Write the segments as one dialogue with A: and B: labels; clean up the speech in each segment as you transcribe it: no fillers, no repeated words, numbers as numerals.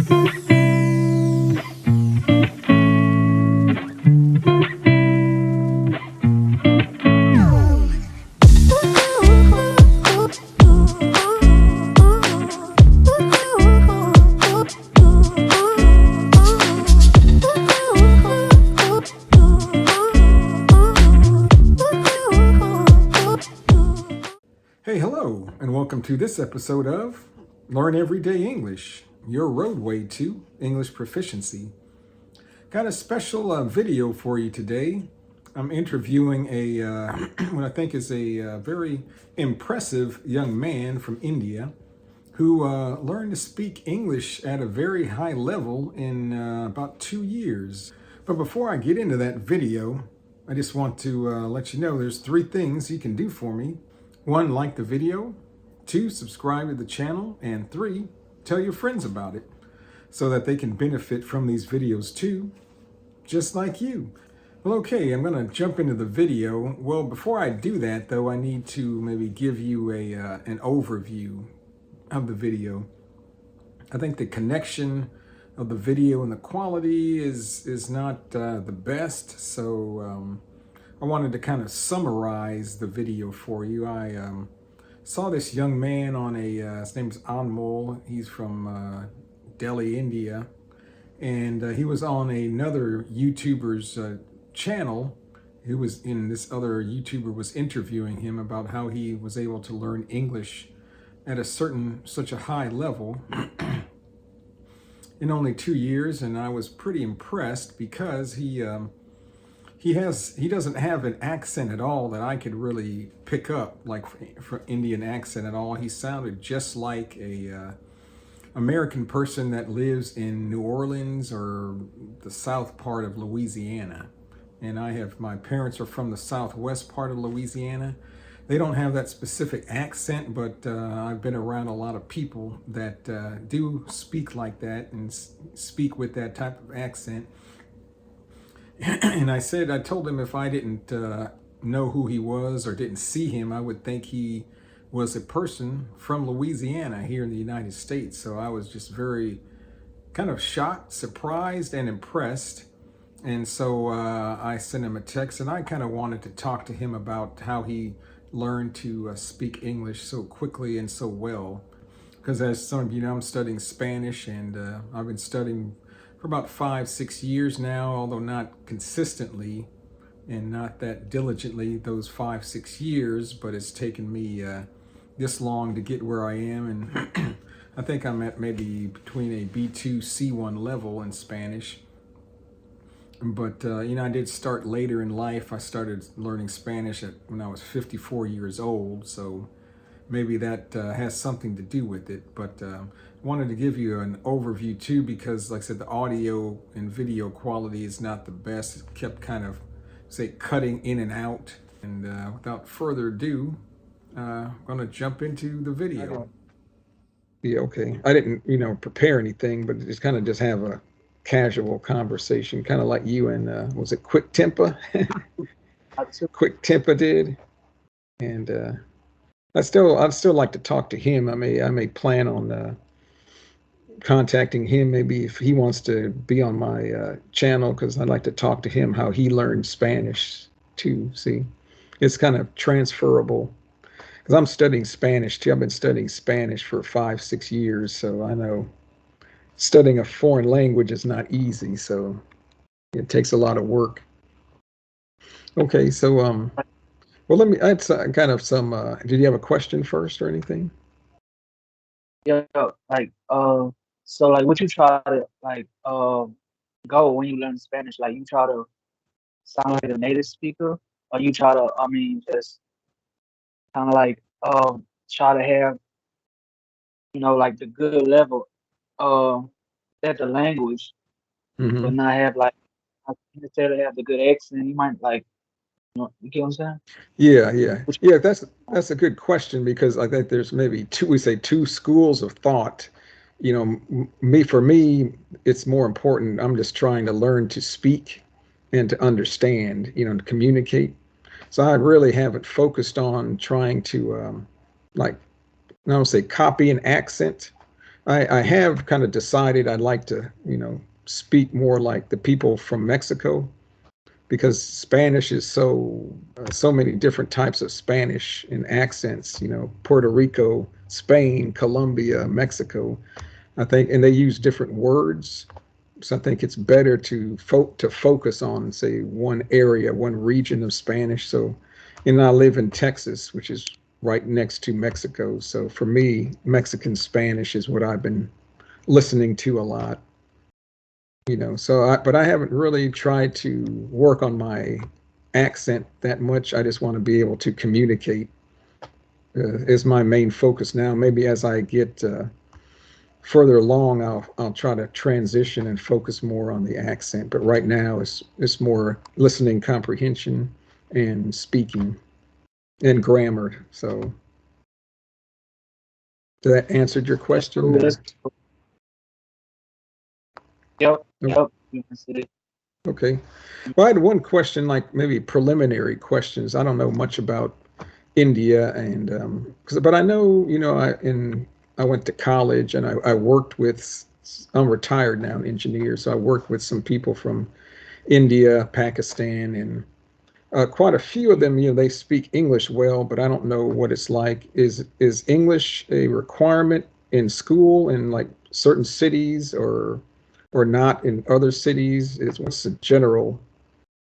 A: Hey, hello, and welcome to this episode of Learn Everyday English, your roadway to English proficiency. Got a special video for you today. I'm interviewing what I think is a very impressive young man from India who learned to speak English at a very high level in about 2 years. But before I get into that video, I just want to let you know there's 3 things you can do for me. 1, like the video. 2, subscribe to the channel. And 3, tell your friends about it so that they can benefit from these videos too, just like you. Well, okay, I'm going to jump into the video. Well, before I do that, though, I need to maybe give you an overview of the video. I think the connection of the video and the quality is not the best, so I wanted to kind of summarize the video for you. I saw this young man on his name is Anmol. He's from Delhi, India. And he was on another YouTuber's channel. This other YouTuber was interviewing him about how he was able to learn English at such a high level in only 2 years. And I was pretty impressed because he doesn't have an accent at all that I could really pick up, like for Indian accent at all. He sounded just like a American person that lives in New Orleans or the south part of Louisiana. And my parents are from the southwest part of Louisiana. They don't have that specific accent, but I've been around a lot of people that do speak like that and speak with that type of accent. And I told him if I didn't know who he was or didn't see him, I would think he was a person from Louisiana here in the United States. So I was just very kind of shocked, surprised, and impressed. And so I sent him a text, and I kind of wanted to talk to him about how he learned to speak English so quickly and so well. Because as some of you know, I'm studying Spanish, and I've been studying for about 5-6 years now, although not consistently and not that diligently those 5-6 years, but it's taken me this long to get where I am. And I think I'm at maybe between a B2, C1 level in Spanish. But, I did start later in life. I started learning Spanish when I was 54 years old, so maybe that has something to do with it. But wanted to give you an overview too, because like I said, the audio and video quality is not the best. It kept kind of cutting in and out. And without further ado, I'm gonna jump into the video. Yeah, okay. I didn't prepare anything, but just kind of just have a casual conversation, kind of like you and was it Quick Temper? Quick Temper did. And I'd still like to talk to him. I may plan on contacting him, maybe if he wants to be on my channel, because I'd like to talk to him how he learned Spanish too. See, it's kind of transferable, because I'm studying Spanish too. I've been studying Spanish for 5-6 years, so I know studying a foreign language is not easy, so it takes a lot of work. Okay, so well, that's kind of some, did you have a question first or anything?
B: Yeah, so like what you try to go when you learn Spanish, like you try to sound like a native speaker, or you try to, just kind of like try to have, like the good level at the language, but not have not necessarily have the good accent. You might you get what I'm saying?
A: Yeah. That's a good question, because I think there's maybe two schools of thought. For me, it's more important. I'm just trying to learn to speak and to understand, to communicate. So I really haven't focused on trying to, I don't say copy an accent, I have kind of decided I'd like to, speak more like the people from Mexico because Spanish is so many different types of Spanish and accents. Puerto Rico, Spain, Colombia, Mexico. I think, and they use different words. So I think it's better to focus on, say, one area, one region of Spanish. So, and I live in Texas, which is right next to Mexico. So for me, Mexican Spanish is what I've been listening to a lot. But I haven't really tried to work on my accent that much. I just want to be able to communicate is my main focus now. Maybe as I get further along, I'll try to transition and focus more on the accent. But right now, it's more listening comprehension and speaking and grammar. So, did that answered your
B: That's
A: question?
B: cool. That's cool. Yep,
A: Oh,
B: yep. You can see it.
A: okay. Well, I had one question, like maybe preliminary questions. I don't know much about India, and but I know, I went to college and I worked with. I'm retired now, an engineer, so I worked with some people from India, Pakistan, and quite a few of them. They speak English well, but I don't know what it's like. Is English a requirement in school in like certain cities, or not in other cities? What's the general?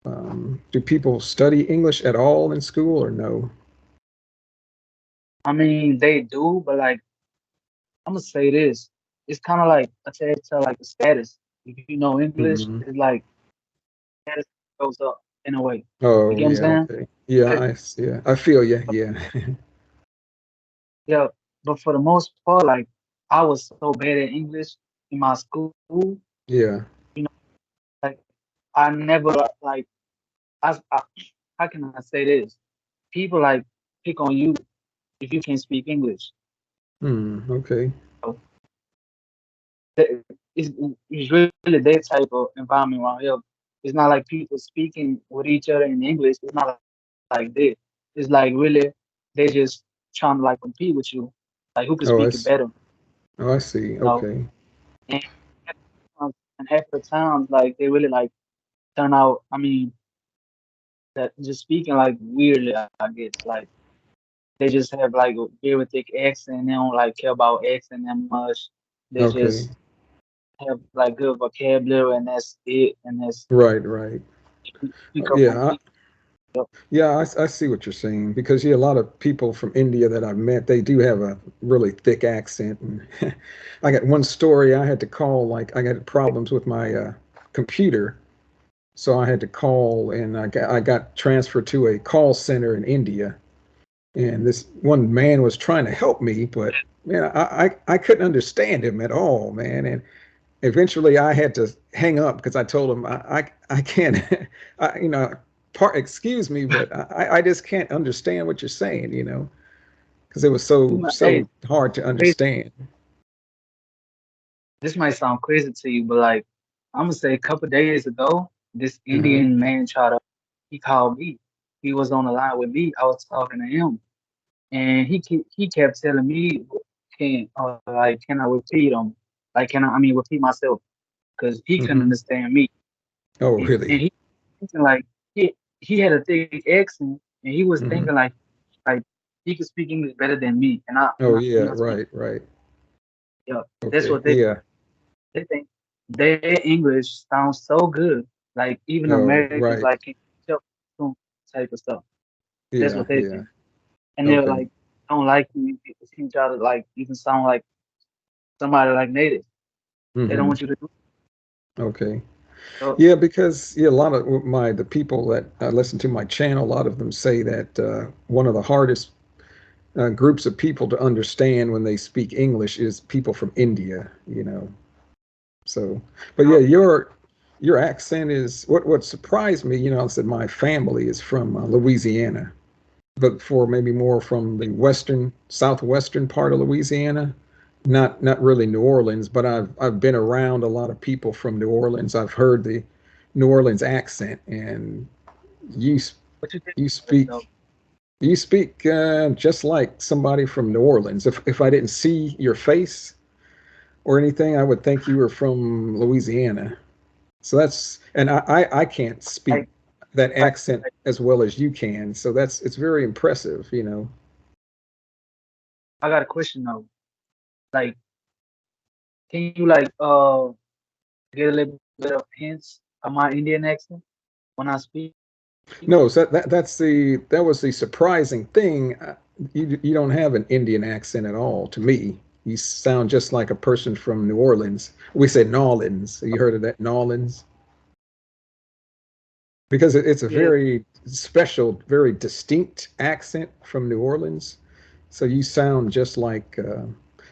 A: Do people study English at all in school or no?
B: I mean, they do, but like I'm gonna say this. It's kind of like attached to like the status. If you know English,
A: Hmm.
B: it's like status goes up in a way. You
A: Oh
B: get what I'm
A: yeah,
B: saying?
A: okay. Yeah,
B: But,
A: yeah, I feel you. Yeah,
B: yeah, but for the most part, like I was so bad at English in my school,
A: yeah.
B: you know, like I never like I how can I say this? People like pick on you if you can't speak English.
A: Okay.
B: So that- it's really that type of environment around here. It's not like people speaking with each other in English. It's not like that. It's like really they just trying to like compete with you, like who can
A: Oh,
B: speak it better,
A: I see.
B: you know.
A: Okay.
B: And and half the times, like they really like turn out. I mean, that just speaking like weirdly, I guess. Like they just have like a very thick accent. They don't like care about accent that much. They
A: Okay.
B: just have like good vocabulary and that's it. And that's
A: Right, right.
B: pick up on
A: Yeah,
B: people.
A: yeah, I see what you're saying because yeah, a lot of people from India that I've met, they do have a really thick accent. And I got one story. I had to call, like, I got problems with my computer, so I had to call, and I got transferred to a call center in India. And this one man was trying to help me, but man, I couldn't understand him at all, man. And eventually I had to hang up because I told him I can't, I, excuse me, but I just can't understand what you're saying, because it was so
B: Hey,
A: hard to
B: crazy.
A: understand.
B: This might sound crazy to you, but like I'm gonna say a couple days ago, this
A: Uh-huh.
B: Indian man tried to. He called me. He was on the line with me. I was talking to him, and he kept telling me, can I repeat him? Like, I mean, repeat myself? Because he couldn't
A: Hmm.
B: understand me.
A: Oh,
B: And
A: really?
B: he thinking like he had a thick accent, and he was thinking
A: Hmm.
B: like he could speak English better than me. And I
A: Oh,
B: I'm
A: yeah.
B: not speaking.
A: Right, right.
B: Yeah, that's
A: Okay.
B: what
A: Yeah.
B: they think. Their English sounds so good. Like even
A: Oh,
B: Americans
A: right.
B: like can tell some type of stuff. That's
A: Yeah,
B: what they
A: yeah.
B: think. And they're
A: Okay.
B: like don't like you if you try to like even sound like somebody like native. They don't
A: Hmm.
B: want you to do
A: Okay.
B: so.
A: Yeah, because yeah, a lot of the people that listen to my channel, a lot of them say that one of the hardest groups of people to understand when they speak English is people from India. So, but yeah,
B: Yup.
A: your accent is what surprised me. I said my family is from Louisiana, but for maybe more from the southwestern part of Louisiana, not really New Orleans, but I've been around a lot of people from New Orleans. I've heard the New Orleans accent, and you
B: What you think
A: you
B: about it
A: speak
B: though?
A: you speak just like somebody from New Orleans. If I didn't see your face, or anything, I would think you were from Louisiana. So that's, and I can't speak
B: Like,
A: that
B: like,
A: accent as well as you can. So it's very impressive, you know.
B: I got a question though. Like, can you like get a little bit of hints of my Indian accent when I speak?
A: No, so that was the surprising thing. You don't have an Indian accent at all to me. You sound just like a person from New Orleans. We say Nolans. You heard of that, Nolans? Because it's a
B: Yeah,
A: very special, very distinct accent from New Orleans. So you sound just like.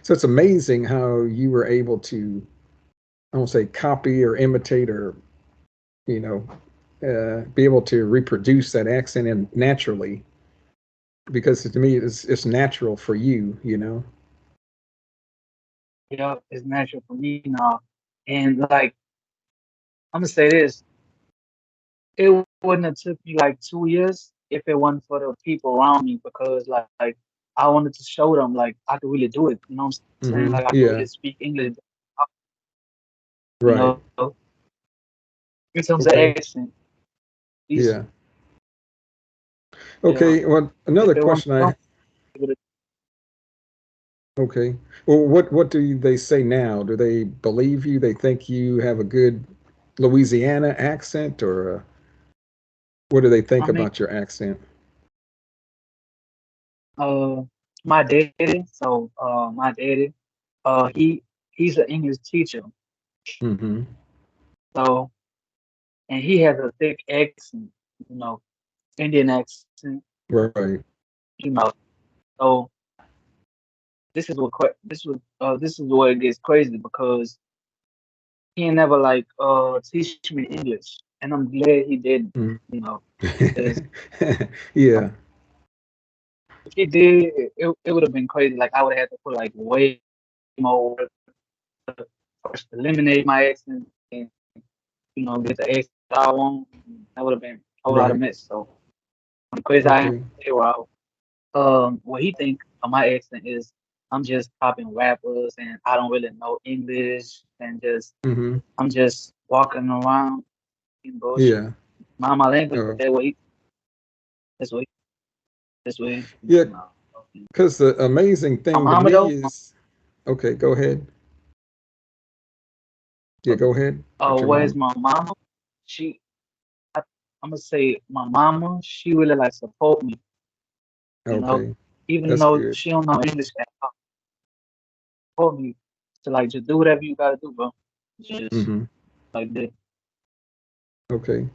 A: So it's amazing how you were able to, I won't say copy or imitate or you know be able to reproduce that accent and naturally, because to me it's natural for you, you know.
B: yeah, it's natural for me now. And like, I'm gonna say this, it wouldn't have took me like 2 years if it wasn't for the people around me because like I wanted to show them like I could really do it. You know what I'm saying? Like I could really
A: Yeah,
B: speak English, you
A: right.
B: know, in terms of
A: Okay.
B: accent. Easy.
A: Yeah.
B: Yeah.
A: Okay, well,
B: If
A: another
B: it wasn't
A: question
B: for them,
A: I
B: it would've-
A: okay, well, what do they say now? Do they believe you? They think you have a good Louisiana accent, or what do they
B: I
A: think
B: mean,
A: about your accent?
B: uh, my daddy. So, my daddy, he's an English teacher.
A: Mm-hmm.
B: So, and he has a thick accent, you know, Indian accent,
A: Right.
B: you know. So this is where it gets crazy because he ain't never like teach me English, and I'm glad he did,
A: Mm.
B: you know, because
A: Yeah.
B: if he did, it would have been crazy. Like I would have had to put like way more work first eliminate my accent and get the accent I want. That would have been a whole lot of
A: Right.
B: mess. So the crazy I am
A: Okay.
B: figure out what he think of my accent is I'm just copying rappers and I don't really know English and just
A: Mm-hmm.
B: I'm just walking around in bullshit.
A: Yeah.
B: Mind my language,
A: Uh,
B: but that's what
A: yeah.
B: you know.
A: Because the amazing
B: My
A: thing to
B: mama
A: me
B: though,
A: is, okay, go ahead. Yeah, go ahead. About your
B: where's
A: mom.
B: my mama? She I, I'm gonna say my mama, she really like support me, you know,
A: Okay,
B: even
A: that's
B: though
A: good.
B: she don't know English at all, support me to like just do whatever you gotta do, bro. Just
A: Mm-hmm.
B: like that.
A: Okay.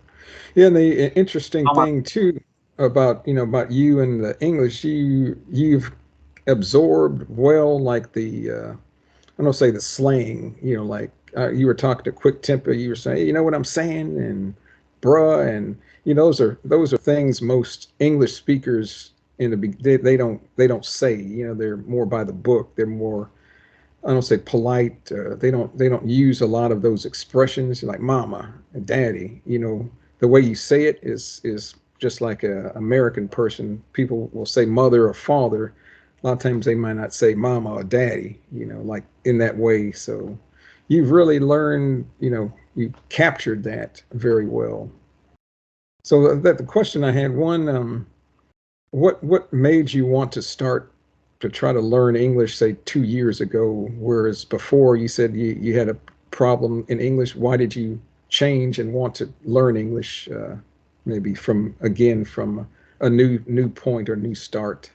A: Yeah, and the interesting
B: Oh my,
A: thing too about about you and the English, you've absorbed well, like the I don't say the slang, like you were talking to quick temper, you were saying, "Hey, you know what I'm saying," and bruh, and those are things most English speakers they don't say. They're more by the book. They're more, I don't say polite. They don't use a lot of those expressions like mama and daddy. The way you say it is just like a American person. People will say mother or father. A lot of times they might not say mama or daddy. Like in that way. So you've really learned. You captured that very well. So that the question I had, one, what made you want to start to try to learn English, say 2 years ago, whereas before you said you had a problem in English? Why did you change and want to learn English? Maybe from a new point or new start.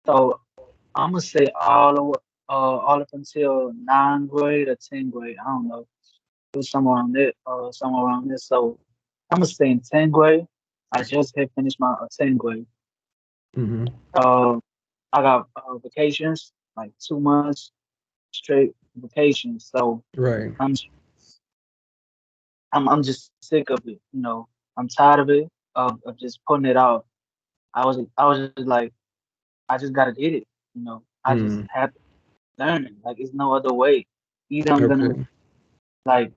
B: so I'm gonna say all up until ninth grade or 10th grade. I don't know. It was somewhere around there. Somewhere around there. So I'm gonna say in 10th grade. I just had finished my 10th grade.
A: Mm-hmm.
B: Uh, I got vacations, like 2 months straight vacations. So
A: Right.
B: I'm I'm just sick of it. I'm tired of it. Of just putting it off. I was just like I just gotta get it. I just
A: Mm.
B: have to learn it. Like it's no other way. Either I'm gonna
A: Okay.
B: like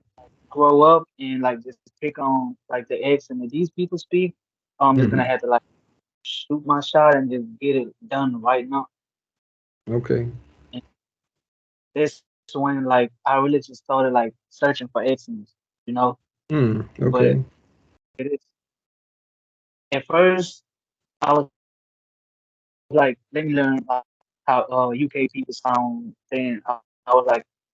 B: grow up and like just pick on like the accent that these people speak. Or I'm just gonna
A: Mm-hmm.
B: have to like shoot my shot and just get it done right now.
A: Okay.
B: That's when like I really just started like searching for excellence, you know. But
A: Okay.
B: it is at first I was like, let me learn like how UK people sound. Then I was like, let me just learn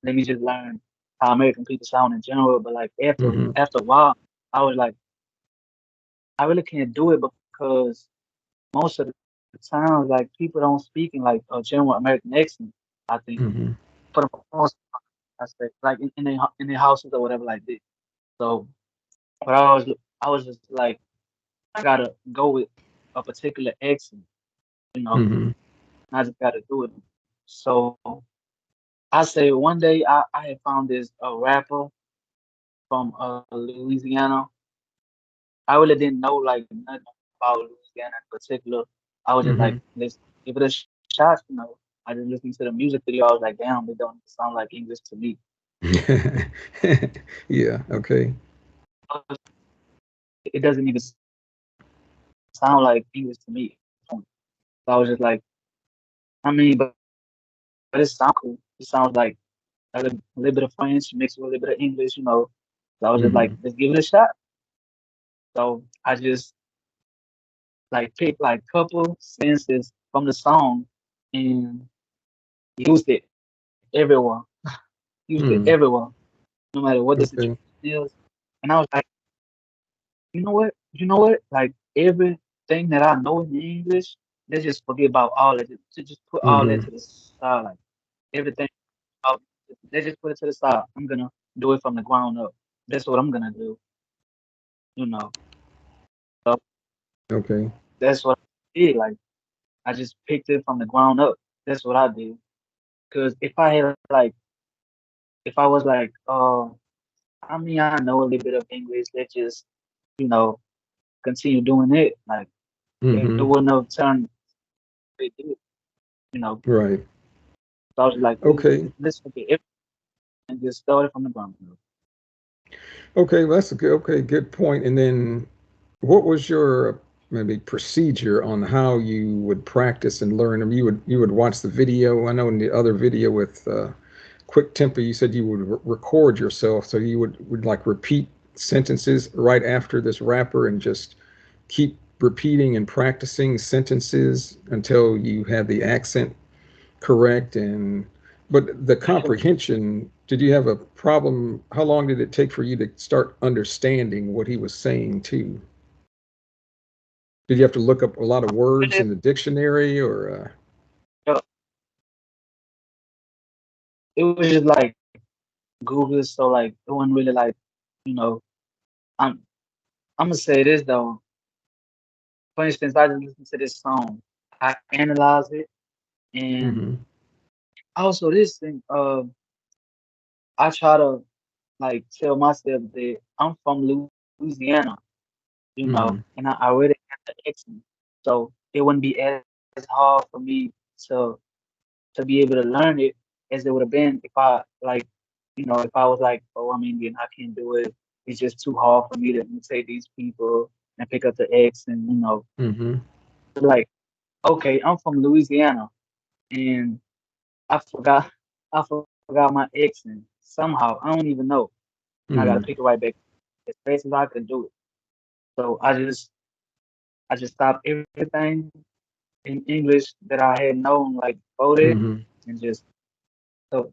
B: how American people sound in general. But like after a
A: Mm-hmm.
B: while, I was like, I really can't do it because most of the times like people don't speak in like a general American accent. I think
A: Mm-hmm.
B: for the most I say like in their houses or whatever like this. So, but I was just like I gotta go with a particular accent, you know.
A: Mm-hmm.
B: And I just gotta do it. So I say one day I had found this rapper from Louisiana. I really didn't know like nothing about Louisiana in particular. I was just like,
A: Mm-hmm.
B: let's give it a shot, you know. I just listened to the music video. I was like, damn, it don't sound like English to me.
A: Yeah. Okay.
B: It doesn't even sound like English to me. So I was just like, I mean, but it sounds cool. It sounds like a little bit of French mixed with a little bit of English, you know. So I was just like, let's
A: Mm-hmm.
B: give it a shot. So I just like picked like couple sentences from the song and used it everywhere. Used it everywhere,
A: Mm.
B: no matter what the situation
A: Okay.
B: is. And I was like, you know what? You know what? Like everything that I know in English, let's just forget about all of it. Just put all that
A: Mm-hmm.
B: to the side. Like everything out, let's just put it to the side. I'm gonna do it from the ground up. That's what I'm gonna do, you know. So
A: Okay.
B: that's what I did. Like I just picked it from the ground up. That's what I did. Cause if I had like, if I was like, I mean, I know a little bit of English. Let's just, you know, continue doing it. Like it
A: Mm-hmm.
B: wouldn't have turned it did, you know.
A: Right.
B: So I was like,
A: Okay.
B: let's forget everything and just start it from the ground up.
A: Okay. Well, that's a good. Okay. Good point. And then, what was your maybe procedure on how you would practice and learn? I mean, you would watch the video. I know in the other video with quick tempo, you said you would record yourself, so you would like repeat sentences right after this rapper and just keep repeating and practicing sentences until you have the accent correct. And but the comprehension, did you have a problem? How long did it take for you to start understanding what he was saying too? Did you have to look up a lot of words
B: Really,
A: in the dictionary or
B: uh, it was just like Google, so like it wasn't really like, you know, I'm I'm gonna say this though. For instance, I just listened to this song. I analyze it and
A: mm-hmm,
B: also this thing, I try to like tell myself that I'm from Louisiana, you know,
A: mm-hmm,
B: and I already have the accent. So it wouldn't be as hard for me to to be able to learn it as it would have been if I like, you know, if I was like, oh, I'm Indian, I can't do it. It's just too hard for me to imitate these people and pick up the accent, you know.
A: mm-hmm,
B: Like, okay, I'm from Louisiana and I forgot I forgot my accent somehow. I don't even know. And I gotta pick it
A: mm-hmm,
B: right back as fast as I can do it. So I just stopped everything in English that I had known like before that
A: mm-hmm,
B: and just so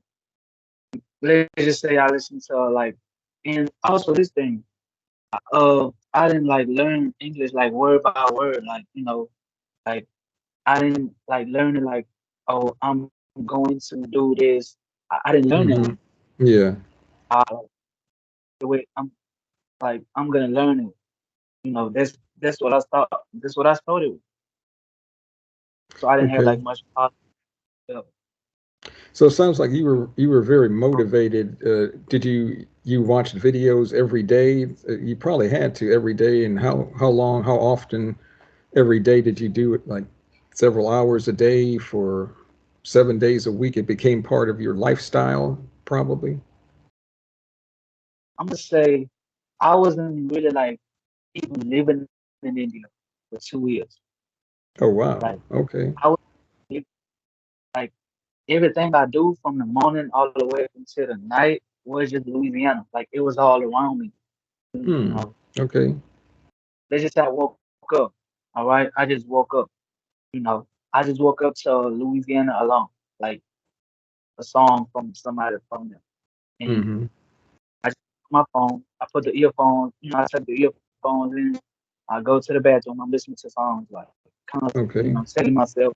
B: let's just say I listened to like and also this thing, I didn't like learn English like word by word, like you know, like I didn't like learn it like, oh, I'm going to do this. I didn't learn it like
A: mm-hmm. Yeah.
B: I the way I'm gonna learn it. You know, that's what I thought. That's what I started with. So I didn't have
A: Okay.
B: like much problem.
A: So it sounds like you were very motivated. Did you watch videos every day? You probably had to every day. And how long? How often every day did you do it? Like several hours a day for 7 days a week. It became part of your lifestyle, probably.
B: I'm gonna say I wasn't really like even living in India for 2 years.
A: Oh
B: Like
A: wow. Okay.
B: I was li- like everything I do from the morning all the way until the night was just Louisiana. Like it was all around me. You
A: Hmm.
B: know,
A: Okay.
B: they just I woke up. All right, I just woke up. You know, I just woke up to Louisiana alone, like a song from somebody from them. And
A: Mm-hmm.
B: I just my phone, I put the earphones, I take the earphones in, I go to the bathroom, I'm listening to songs like kind of,
A: Okay.
B: telling myself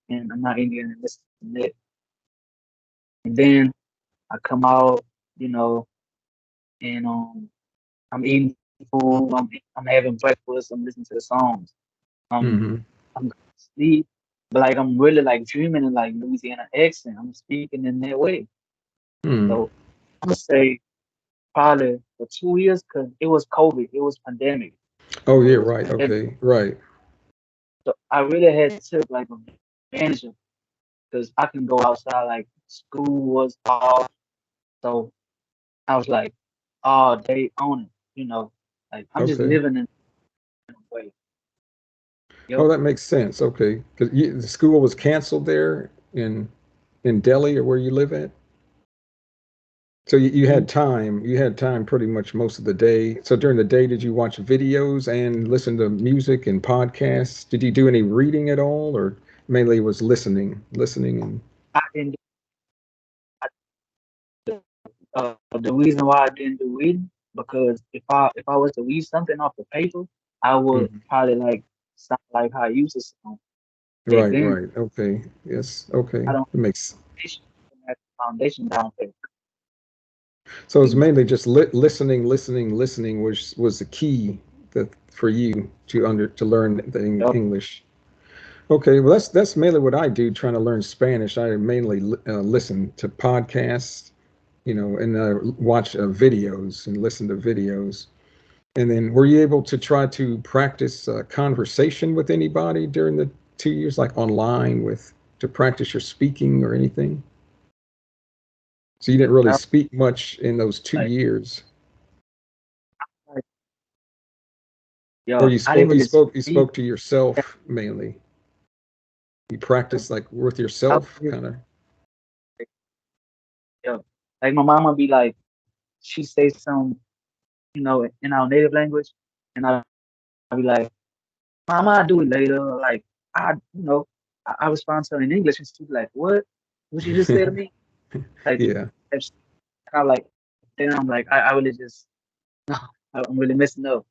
B: and I'm not Indian and this and that. And then I come out, you know, and I'm eating food, I'm having breakfast, I'm listening to the songs. Um
A: Mm-hmm.
B: I'm going to sleep, but like I'm really like dreaming in like Louisiana accent. I'm speaking in that way.
A: Hmm.
B: So I'm gonna say probably for 2 years because it was COVID, it was pandemic,
A: Oh yeah.
B: it was
A: Right.
B: pandemic.
A: Okay. Right.
B: So I really had took like advantage of because I can go outside like school was off, so I was like all day on it, like I'm just
A: Okay.
B: living in a way.
A: Oh,
B: Yo,
A: that makes sense. Okay, because the school was canceled there in Delhi or where you live at. So you
B: mhm.
A: had time. You had time pretty much most of the day. So during the day, did you watch videos and listen to music and podcasts? Did you do any reading at all, or mainly was listening and?
B: I didn't. The reason why I didn't do reading because if I was to read something off the paper, I would
A: Mhm.
B: probably like sound like how I used to sound back
A: Right,
B: then.
A: right. Okay. Yes. Okay.
B: I don't
A: It makes
B: have the foundation down there.
A: so it's
B: You know,
A: mainly just listening was the key that for you to learn the
B: Yup,
A: English. Okay, well that's mainly what I do trying to learn Spanish. I mainly listen to podcasts, and watch videos and listen to videos. And then were you able to try to practice conversation with anybody during the 2 years, like online with to practice your speaking or anything? So you didn't really
B: yup,
A: speak much in those two
B: like,
A: years,
B: like,
A: or
B: yo,
A: you
B: I didn't
A: spoke you
B: really
A: spoke you
B: speak.
A: spoke to yourself mainly. You practice like with
B: I
A: yourself,
B: was
A: kind of.
B: just, yo, like my mama be like, she say some, in our native language, and I be like, Mama, I do it later. Like I respond to her in English, and she's like, what you just say to me? Like,
A: Yeah.
B: kind of like, then I'm like, I really just, no, I'm really messing up.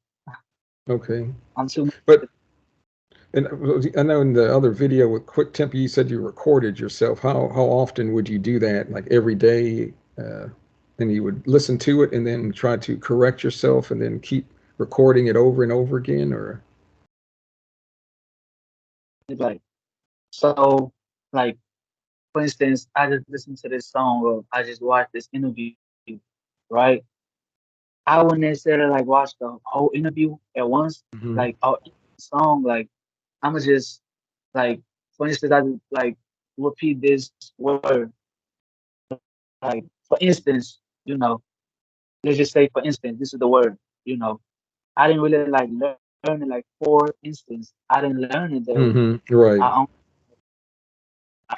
A: Okay.
B: I'm too much.
A: But and I know in the other video with Quick Tempo, you said you recorded yourself. How often would you do that? Like every day, and you would listen to it and then try to correct yourself and then keep recording it over and over again, or
B: Like, so, like, for instance, I just listened to this song or I just watched this interview, right? I wouldn't necessarily like watch the whole interview at once,
A: hmm
B: like, song, like, I'ma just, like, for instance, I just, like, repeat this word, like, for instance, let's just say, for instance, this is the word, you know, I didn't really like learn it like for instance. I didn't learn it that way. I
A: right.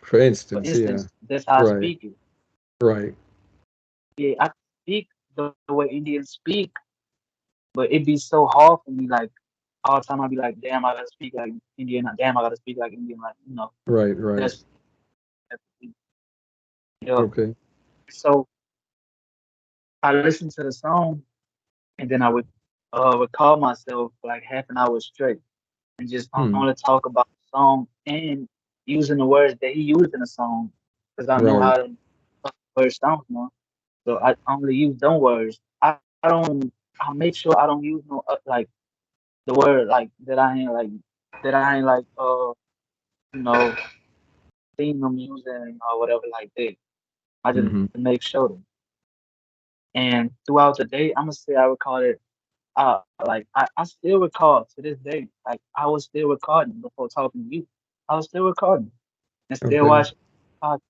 A: For
B: for
A: instance,
B: instance,
A: yeah,
B: that's how I speak
A: right,
B: it.
A: right.
B: Yeah, I speak the way Indians speak, but it be so hard for me. Like all the time, I be like, damn, I gotta speak like Indian. Damn, I gotta speak like Indian. Like
A: Right, right.
B: that's, that's yo.
A: Okay.
B: So I listen to the song, and then I would record myself for like half an hour straight, and just
A: Hmm.
B: only talk about the song and using the words that he used in the song, because I know
A: Right.
B: how the words sound, So I only use them words. I don't. I make sure I don't use no like the word like that I ain't like you know seeing them using or whatever like that. I just
A: hmm
B: make sure. And throughout the day, I'm gonna say I recorded. Like I still record to this day. Like I was still recording before talking to you. I was still recording and still
A: Okay.
B: watching. pod-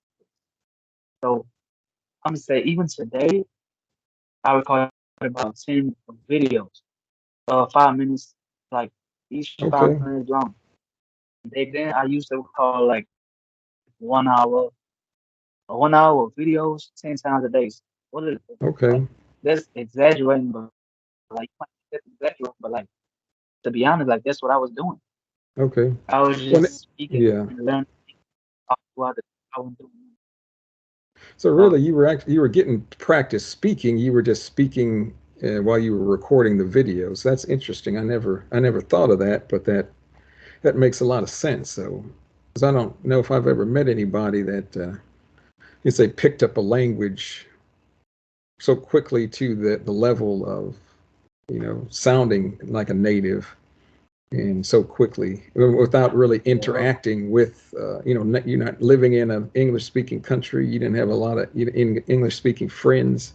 B: So I'm gonna say even today, I recorded about 10 videos, 5 minutes, like each five
A: Okay.
B: minutes long. Back then, I used to record like 1 hour, 1 hour videos 10 times a day. What is it? Like
A: Okay.
B: that's exaggerating, but like you might think that's exaggerating, but like to be honest, like that's what I was doing.
A: Okay.
B: I was
A: Well,
B: just speaking
A: yeah.
B: and learning all throughout the I was doing.
A: So
B: So
A: really, you were getting practice speaking. You were just speaking while you were recording the videos. That's interesting. I never thought of that, but that makes a lot of sense. So, because I don't know if I've ever met anybody that you say picked up a language so quickly to the level of sounding like a native and so quickly without really
B: yeah,
A: interacting with you're not living in an English speaking country. You didn't have a lot of English speaking friends.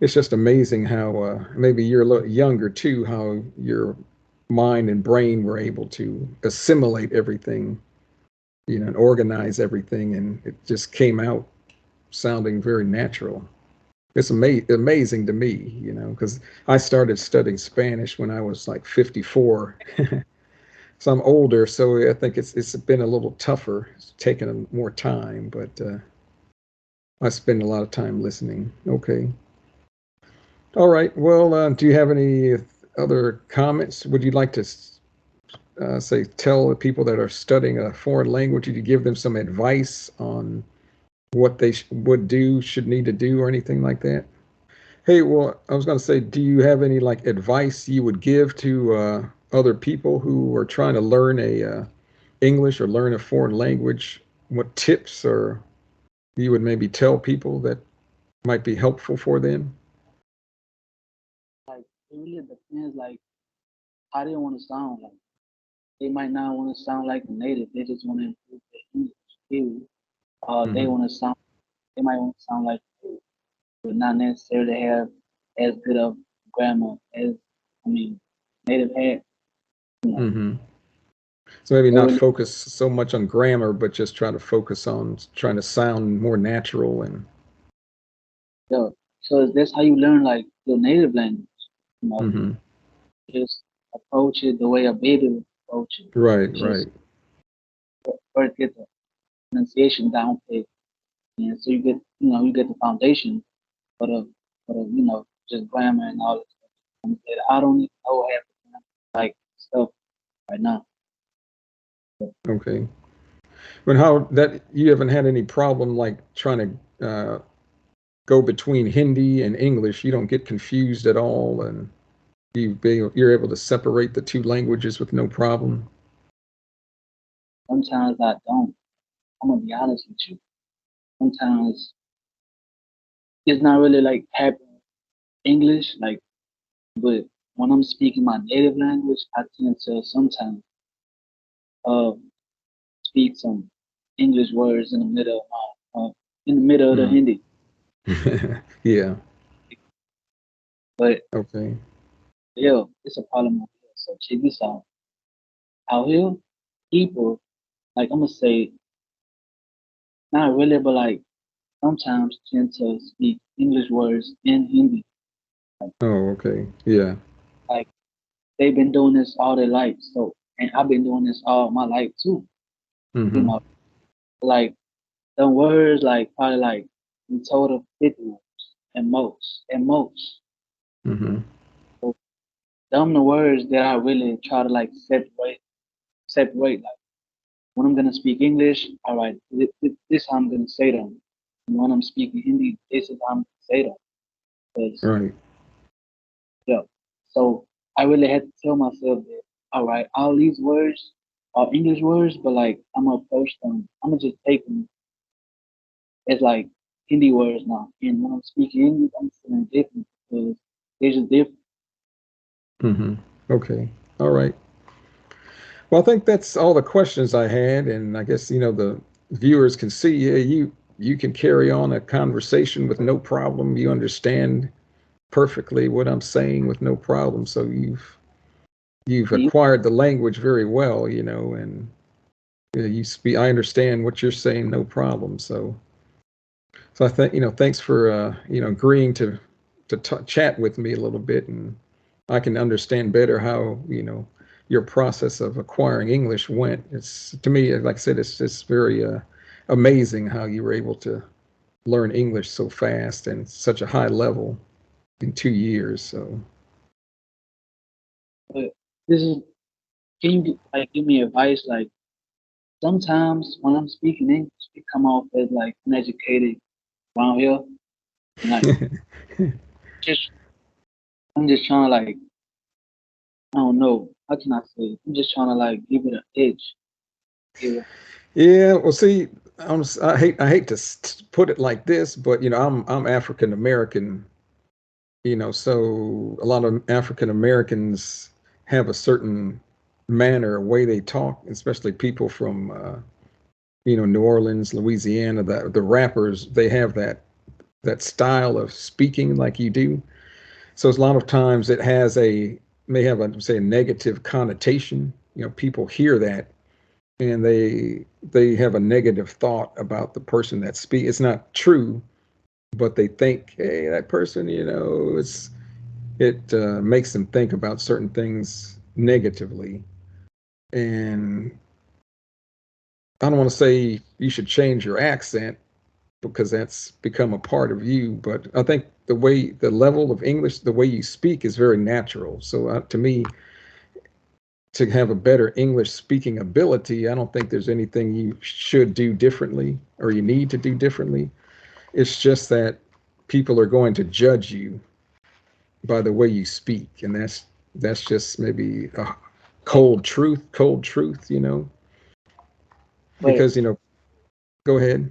A: It's just amazing how maybe you're a little younger too, how your mind and brain were able to assimilate everything, and organize everything, and it just came out sounding very natural. It's amazing to me, because I started studying Spanish when I was like 54. So I'm older, so I think it's been a little tougher. It's taken more time, but I spend a lot of time listening. Okay. All right. Well, do you have any other comments? Would you like to say tell the people that are studying a foreign language? Would you give them some advice on what they would do, should need to do, or anything like that? Hey, well, I was going to say, do you have any like advice you would give to other people who are trying to learn a English or learn a foreign language? What tips or you would maybe tell people that might be helpful for them?
B: like it really depends like how they want to sound. Like they might not want to sound like a native. They just want to improve their English skills. They
A: Hmm.
B: want to sound. They might want to sound like they but not necessarily have as good of grammar as I mean native had. You know,
A: Hmm. So maybe
B: they
A: not
B: really
A: focus so much on grammar, but just try to focus on trying to sound more natural and.
B: yeah. So that's how you learn like your native language. You know,
A: Hmm.
B: just approach it the way a baby would approach it.
A: Right,
B: Just
A: right.
B: first get the pronunciation down pat, and so you get you get the foundation for the just grammar and all that stuff. And I don't even know half the time, like stuff right now.
A: Okay. But how that you haven't had any problem like trying to go between Hindi and English? You don't get confused at all, and you're able to separate the two languages with no problem.
B: Sometimes I don't. I'm gonna be honest with you. Sometimes it's not really like happening English, like, but when I'm speaking my native language, I tend to sometimes uh speak some English words in the middle of the
A: Mm.
B: Hindi.
A: Yeah.
B: But
A: Okay.
B: yeah, it's a problem out here. So check this out. Out here, people like I'm gonna say not really, but like sometimes tend to speak English words in Hindi.
A: Oh, okay. Yeah.
B: Like they've been doing this all their life. So and I've been doing this all my life too. You
A: Mm-hmm.
B: know, like the words like probably like in total 50 words and most.
A: Mm-hmm.
B: So them the words that I really try to like separate. Like when I'm gonna speak English, all right, this how I'm gonna say them. And when I'm speaking Hindi, this is how I'm gonna say them. 'Cause,
A: Right.
B: yeah. So I really had to tell myself that all right, all these words are English words, but like I'm gonna approach them. I'm gonna just take them as like Hindi words now. And when I'm speaking English, I'm feeling different because they're just different.
A: Mm-hmm. Okay. All right. Well, I think that's all the questions I had, and I guess the viewers can see you can carry on a conversation with no problem. You understand perfectly what I'm saying with no problem. So you've
B: And you,
A: acquired the language very well, and you speak. I understand what you're saying, no problem. So I think thanks for agreeing to chat with me a little bit, and I can understand better how your process of acquiring English went. It's to me, like I said, it's very amazing how you were able to learn English so fast and such a high level in 2 years. So
B: But this is, can you like give me advice? Like sometimes when I'm speaking English, it come off as like uneducated around here, and like just I'm just trying to like I don't know how can I say it? I'm just trying to like give it an edge. Give it,
A: yeah, well, see, I hate to put it like this, but I'm African American. So a lot of African Americans have a certain manner, a way they talk, especially people from New Orleans, Louisiana. The rappers, they have that style of speaking like you do. So a lot of times it may have a say a negative connotation. People hear that and they have a negative thought about the person that speaks. It's not true, but they think, hey, that person, it makes them think about certain things negatively. And I don't want to say you should change your accent because that's become a part of you, but I think the level of English, the way you speak is very natural. So to me, to have a better English speaking ability, I don't think there's anything you should do differently or you need to do differently. It's just that people are going to judge you by the way you speak, and that's just maybe a cold truth,
B: but
A: because go ahead.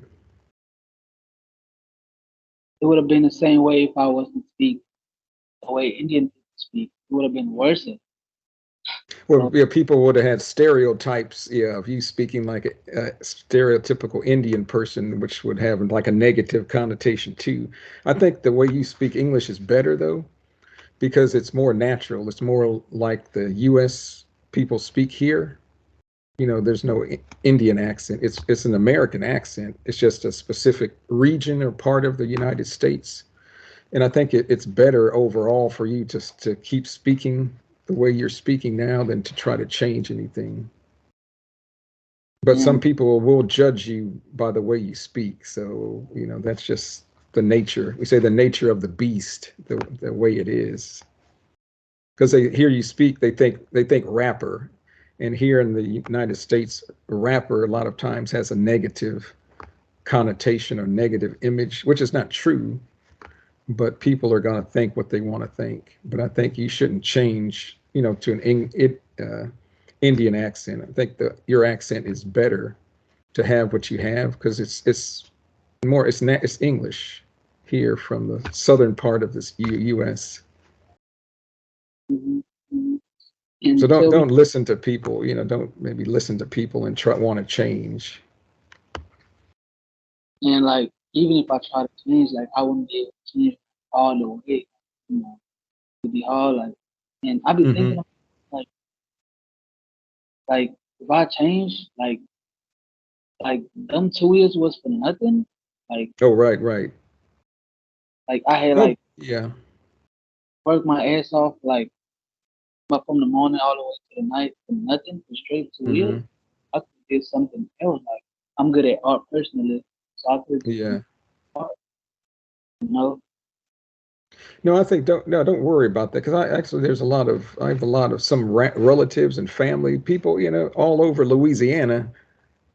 B: it would have been the same way if I wasn't speak the way Indian people speak. It would have been worse.
A: Well,
B: So
A: yeah, people would have had stereotypes, yeah, of you speaking like a stereotypical Indian person, which would have like a negative connotation too. I think the way you speak English is better though, because it's more natural. It's more like the U.S. people speak here. There's no Indian accent. It's an American accent. It's just a specific region or part of the United States. And I think it's better overall for you to keep speaking the way you're speaking now than to try to change anything. But some
B: and
A: people will judge you by the way you speak. So, that's just the nature. We say the nature of the beast, the way it is. Because they hear you speak, they think rapper. And here in the United States, rapper a lot of times has a negative connotation or negative image, which is not true, but people are going to think what they want to think. But I think you shouldn't change, to Indian accent. I think your accent is better to have what you have because it's English here from the southern part of this U.S.
B: mhm, mhm.
A: So
B: And
A: don't
B: tell me,
A: don't listen to people. Don't maybe listen to people and try want to change.
B: and like even if I try to change, like I wouldn't be able to change all the way. You know, it'd be hard. Like, and I be
A: Hmm.
B: thinking like like if I change, like them 2 years was for nothing. Like
A: Oh, right, right.
B: I had
A: Oh,
B: like
A: yeah.
B: worked my ass off like from the morning all the way to the night for nothing for straight 2 years.
A: Hmm.
B: I could do something else. Like I'm good at art personally, so I could do
A: Yeah.
B: art. You know,
A: No, I think don't worry about that because I have a lot of some relatives and family people all over Louisiana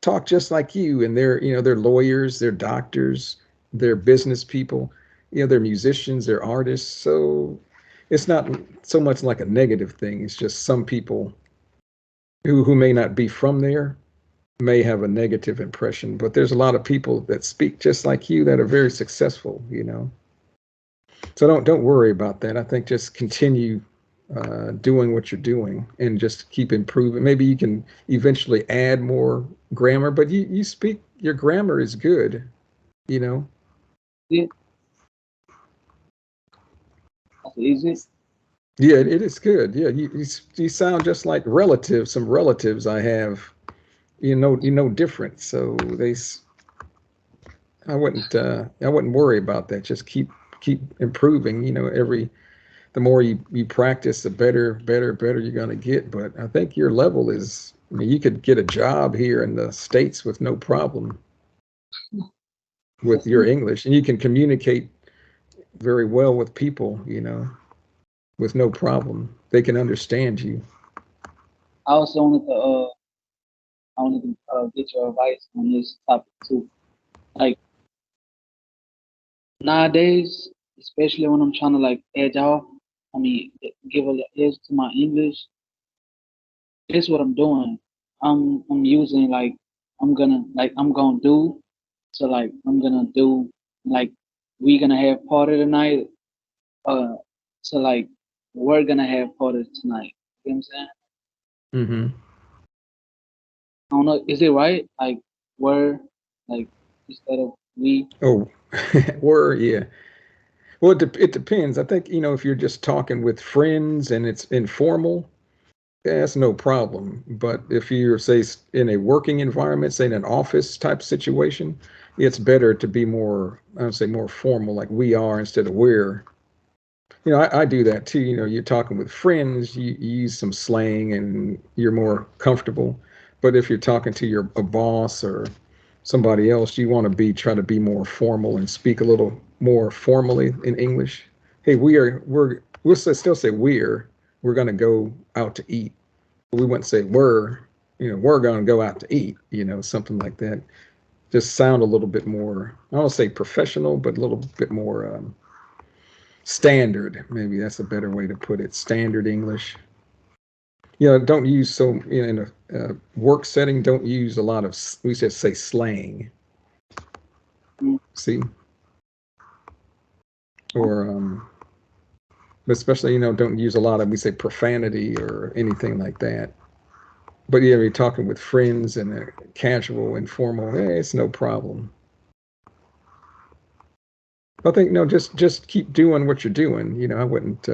A: talk just like you, and they're lawyers, they're doctors, they're business people, they're musicians, they're artists. So it's not so much like a negative thing. It's just some people who may not be from there may have a negative impression, but there's a lot of people that speak just like you that are very successful. So don't worry about that. I think just continue doing what you're doing and just keep improving. Maybe you can eventually add more grammar, but you speak your grammar is good. You know.
B: yeah, that's easy.
A: Yeah, it is good. Yeah, you sound just like relatives. Some relatives I have. Different. So I wouldn't worry about that. Just keep improving. The more you practice, the better you're going to get. But I think your level is, I mean, you could get a job here in the States with no problem. with
B: That's
A: your
B: me.
A: English, and you can communicate very well with people, with no problem. They can understand you.
B: I also wanted to get your advice on this topic too. Like nowadays, especially when I'm trying to like edge off, I mean, give a little edge to my English. This what I'm doing. I'm using like I'm gonna do. So like I'm gonna do like we gonna have party tonight. Uh, so like we're gonna have party tonight. You know what I'm saying?
A: Hmm.
B: I don't know. Is it right? Like we're like instead of we.
A: Oh, yeah. Well, it depends. I think, if you're just talking with friends and it's informal, that's no problem. But if you're, say, in a working environment, say in an office type situation, it's better to be more, I would say, more formal, like we are instead of we're. I do that too. You're talking with friends, you use some slang and you're more comfortable. But if you're talking to a boss or somebody else, you want to try to be more formal and speak a little more formally in English. Hey, we'll still say we're going to go out to eat. We wouldn't say we're going to go out to eat, something like that. Just sound a little bit more, I don't say professional, but a little bit more standard. Maybe that's a better way to put it. Standard English. Don't use so in a work setting. Don't use a lot of, we should say, slang.
B: Mm,
A: See, or especially don't use a lot of, we say, profanity or anything like that. But yeah, you're talking with friends and casual, informal. It's no problem. I think no, just keep doing what you're doing. I wouldn't.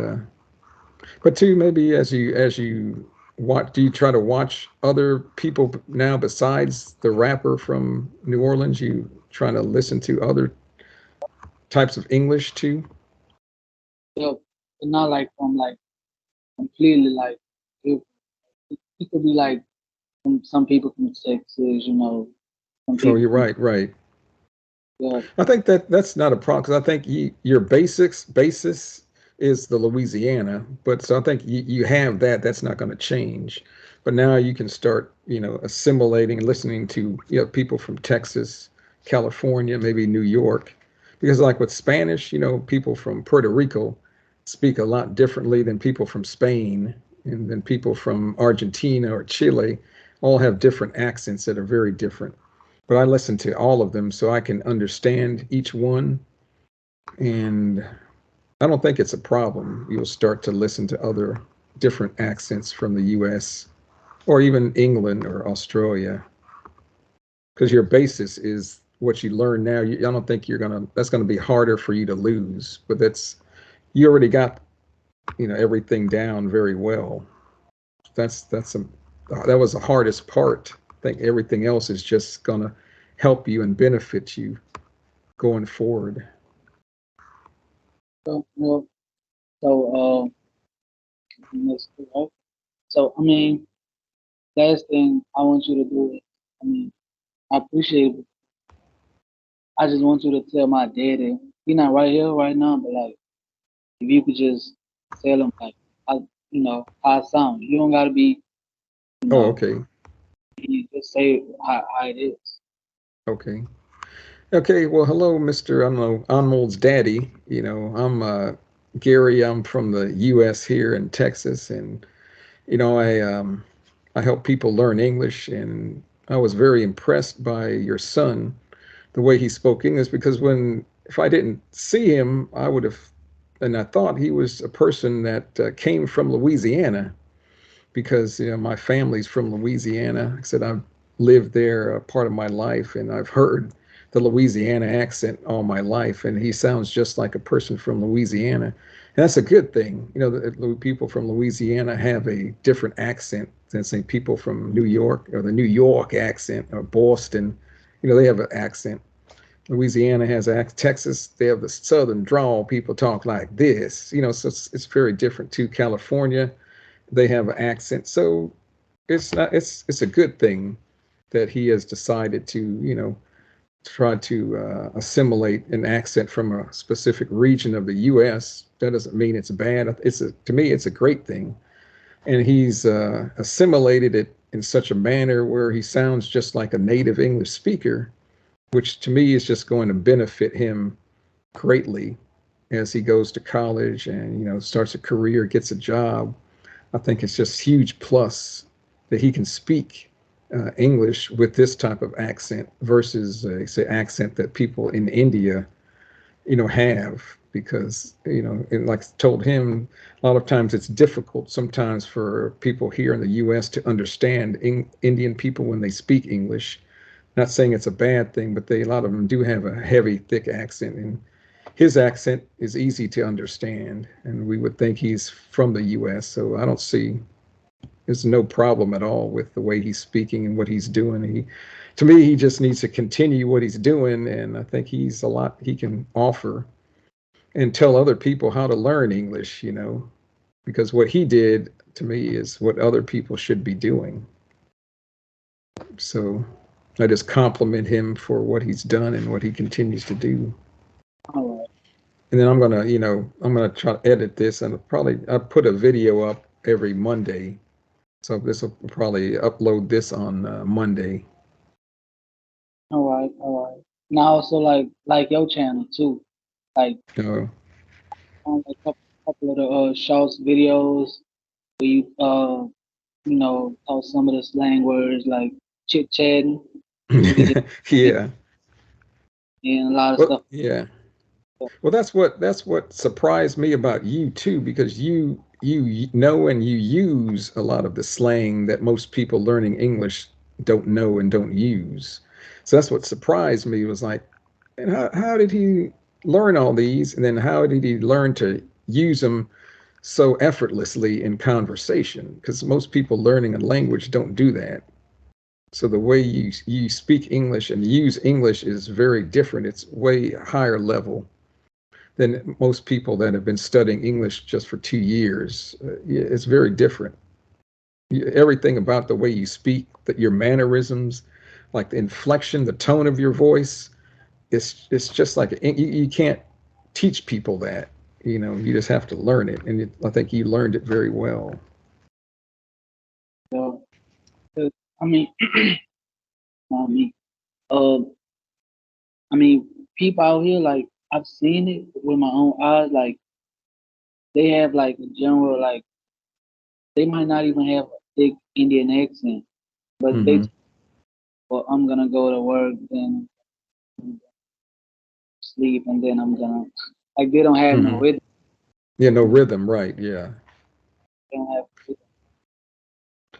A: But too, maybe as you watch, do you try to watch other people now besides the rapper from New Orleans? You trying to listen to other types of English too?
B: yeah, but not like from like completely like it, it could be like from some people from Texas, some
A: Oh,
B: people
A: you're
B: from
A: right, right.
B: yeah,
A: I think that's not a problem because I think your basis is the Louisiana, but so I think you have that. That's not going to change. But now you can start, assimilating and listening to people from Texas, California, maybe New York, because like with Spanish, people from Puerto Rico speak a lot differently than people from Spain and then people from Argentina or Chile. All have different accents that are very different, but I listen to all of them so I can understand each one. And I don't think it's a problem. You'll start to listen to other different accents from the US or even England or Australia because your basis is what you learn now. I don't think that's going to be harder for you to lose, but you already got, everything down very well. That was the hardest part. I think everything else is just going to help you and benefit you going forward.
B: so, so let's see, right? So I mean, last thing I want you to do is, I mean, I appreciate it. I just want you to tell my daddy, he's not right here right now, but like if you could just tell him like how how I sound. You don't gotta be, you
A: Oh,
B: know,
A: okay.
B: you just say how it is.
A: Okay. Okay. Well, hello, Mr. Anmol's daddy. I'm Gary. I'm from the U.S. here in Texas, and I help people learn English, and I was very impressed by your son, the way he spoke English, because if I didn't see him, I would have, and I thought he was a person that came from Louisiana, because my family's from Louisiana. Like I said, I've lived there a part of my life, and I've heard the Louisiana accent all my life, and he sounds just like a person from Louisiana. And that's a good thing. The people from Louisiana have a different accent than, say, people from New York, or the New York accent, or Boston. They have an accent. Louisiana has Texas, they have the southern drawl. People talk like this. So it's very different to California. They have an accent. So it's not it's a good thing that he has decided to try to assimilate an accent from a specific region of the U.S. That doesn't mean it's bad. To me, it's a great thing. And he's assimilated it in such a manner where he sounds just like a native English speaker, which to me is just going to benefit him greatly as he goes to college and starts a career, gets a job. I think it's just huge plus that he can speak English with this type of accent versus say accent that people in India have, because like I told him, a lot of times it's difficult sometimes for people here in the U.S. to understand Indian people when they speak English. Not saying it's a bad thing, but a lot of them do have a heavy, thick accent, and his accent is easy to understand, and we would think he's from the U.S. So I don't see there's no problem at all with the way he's speaking and what he's doing. To me, he just needs to continue what he's doing, and I think he's a lot he can offer and tell other people how to learn English. Because what he did to me is what other people should be doing. So I just compliment him for what he's done and what he continues to do.
B: All right.
A: And then I'm gonna try to edit this, and I put a video up every Monday, so this will probably upload this on Monday.
B: All right. All right. Now, so like your channel too, like
A: Uh,
B: a couple of the shorts videos where you talk some of the slang words like chit chatting. You could just
A: yeah.
B: and a lot of
A: Well,
B: stuff.
A: yeah. Well, that's what surprised me about you too, because you know and you use a lot of the slang that most people learning English don't know and don't use. So that's what surprised me, was like, and how did he learn all these, and then how did he learn to use them so effortlessly in conversation? Because most people learning a language don't do that. So the way you speak English and use English is very different. It's way higher level than most people that have been studying English just for 2 years. It's very different. Everything about the way you speak, that your mannerisms, like the inflection, the tone of your voice, it's just like you can't teach people that. You just have to learn it, and I think you learned it very well.
B: So, 'cause, I mean, I mean, uh, I mean, people out here like I've seen it with my own eyes. Like they have like a general like they might not even have a thick Indian accent, but they
A: Mm-hmm.
B: well, I'm gonna go to work, then sleep, and then I'm gonna like they don't have no
A: Mm-hmm.
B: rhythm.
A: Yeah, no rhythm, right? Yeah.
B: They don't have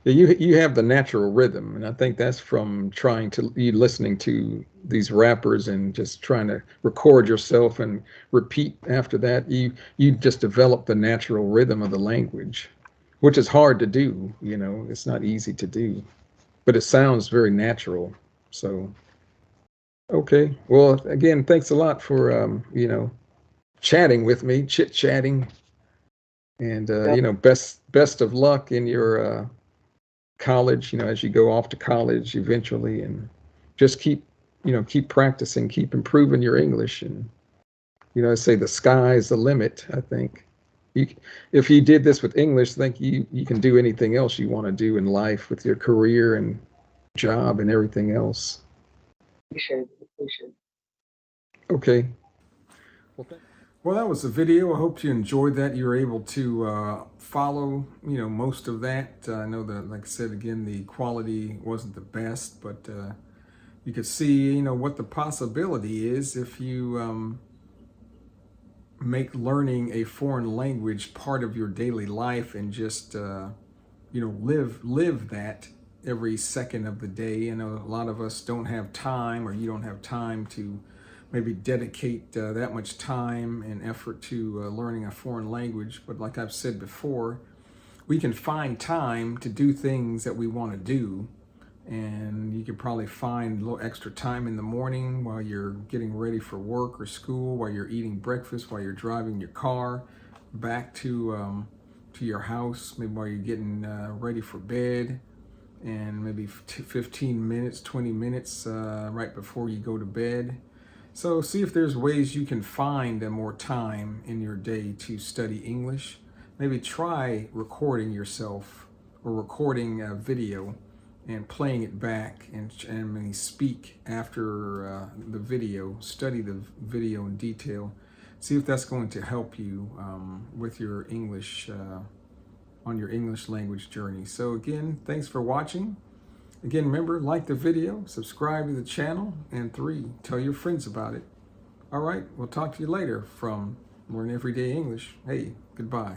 A: Yeah, you have the natural rhythm, and I think that's from trying to you listening to these rappers and just trying to record yourself and repeat after that. You just develop the natural rhythm of the language, which is hard to do. It's not easy to do, but it sounds very natural. So okay, well, again, thanks a lot for chatting with me, chit chatting, and best of luck in your college, as you go off to college eventually, and just keep practicing, keep improving your English, and I say the sky's the limit. I think you if you did this with English, I think you can do anything else you want to do in life with your career and job and everything else.
B: appreciate
A: Okay.
B: it.
A: Well, that was the video. I hope you enjoyed that. You were able to follow, most of that. I know that, like I said again, the quality wasn't the best, but you could see, what the possibility is if you make learning a foreign language part of your daily life and just live that every second of the day. A lot of us don't have time, or you don't have time to maybe dedicate that much time and effort to learning a foreign language. But like I've said before, we can find time to do things that we want to do. And you could probably find a little extra time in the morning while you're getting ready for work or school, while you're eating breakfast, while you're driving your car back to your house, maybe while you're getting ready for bed, and maybe 15 minutes, 20 minutes right before you go to bed. So see if there's ways you can find more time in your day to study English. Maybe try recording yourself or recording a video and playing it back, and when you speak after the video, study the video in detail. See if that's going to help you with your English, on your English language journey. So again, thanks for watching. Again, remember, like the video, subscribe to the channel, and 3, tell your friends about it. All right, we'll talk to you later from Learn Everyday English. Hey, goodbye.